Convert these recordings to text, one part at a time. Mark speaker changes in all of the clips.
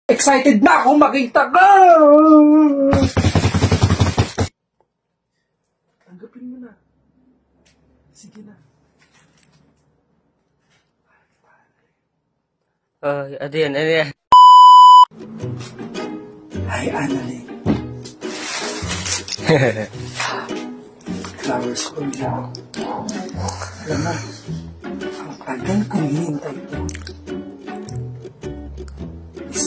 Speaker 1: Excited na akong makita ka! Tanggapin mo na. Sige na.
Speaker 2: Ano yan?
Speaker 1: Hi, Annalyn. Flowers ko lang. Alam mo, ang tagal kong hinintay ito.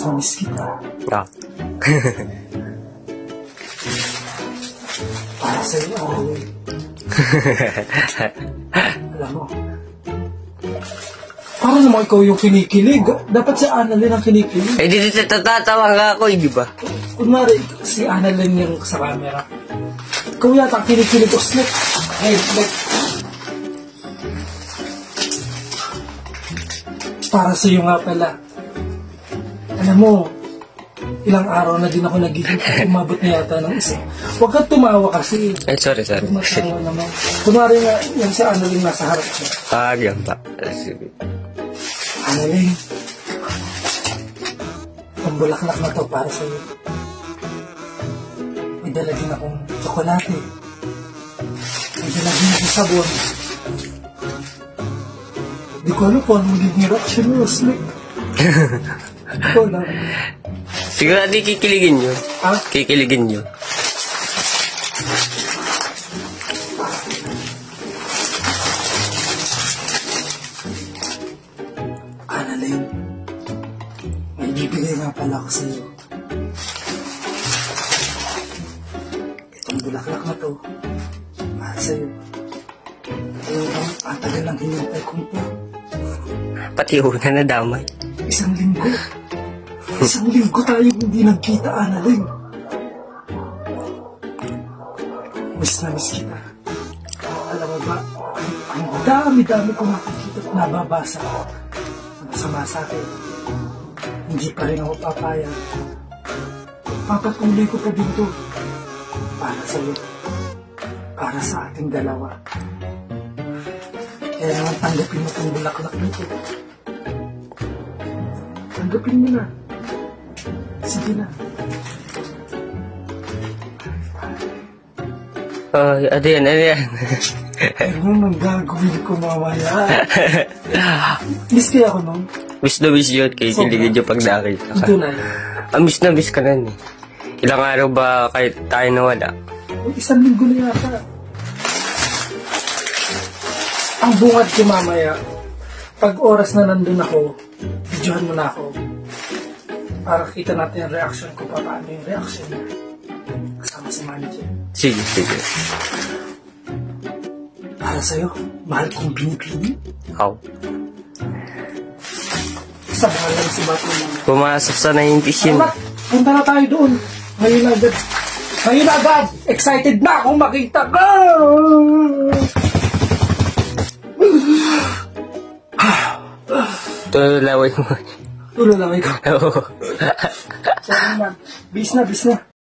Speaker 1: Miss kita. Para sa'yo, Annalyn. Alam mo, para naman ikaw yung kinikilig. Dapat si Annalyn ang kinikilig.
Speaker 2: Eh, di tatawa nga ako, di ba?
Speaker 1: Kunwari, si Annalyn yung sa camera. Ikaw yata ang kinikilig ko, Slip. Hey, Slip. Para sa'yo nga pala. Alam mo, ilang araw na din ako naghihintay. Umabot na yata ng isa. Huwag kang tumawa kasi.
Speaker 2: Eh, sorry.
Speaker 1: Matawa naman. Kunwari nga, yan si Annalyn nasa harap niya.
Speaker 2: Yan ba? Sige.
Speaker 1: Annalyn, ang bulaklak na to para sa'yo. May dala din akong tsokolate. May dala din akong sabon. Di ko alam kung ano magiging reaction mo, Slick. Ikaw lang.
Speaker 2: Siguro di kikiligin nyo.
Speaker 1: Ha?
Speaker 2: Kikiligin nyo.
Speaker 1: Annalyn, may bibigay nga pala ako sa'yo. Itong bulaklak na to, mahal sa'yo. Ayaw bang ang tagal lang hinintay kong po.
Speaker 2: Pati una na damay.
Speaker 1: Isang linggo tayo hindi nagkita, Annalyn. Miss na miss kita. Alam mo ba, ang dami-dami ko nakikita at nababasa. Masama sa akin. Hindi pa rin ako papayag. Papatuloy ko pa din to. Para sa'yo. Para sa ating dalawa. Kaya naman tanggapin mo itong bulaklak nito. Tanggapin mo na. Sige na.
Speaker 2: Ano yan?
Speaker 1: Ano nang gagawin ko mamaya? Miss kaya ako nun?
Speaker 2: Miss na miss yun, kaya kiligin nyo pag nakita ka.
Speaker 1: Ito na.
Speaker 2: Miss na miss ka na eh. Ilang araw ba kahit tayo nawala?
Speaker 1: Isang linggo na yata. Ang bungad ko mamaya, pag oras na nandun ako, videohan mo na ako. Para kita natin yung reaction ko, paano yung reaction niya. Kasama si manager.
Speaker 2: Sige.
Speaker 1: Para sa'yo, mahal kong pinipili.
Speaker 2: How?
Speaker 1: Isa mahal lang si Bato naman.
Speaker 2: Pumasok sa 90s yun.
Speaker 1: Anak, punta na tayo doon. Ngayon agad. Excited na akong makita ka!
Speaker 2: Tulaway mo.
Speaker 1: Tulalaway ko.
Speaker 2: Oo.
Speaker 1: Sorry man. Bis na.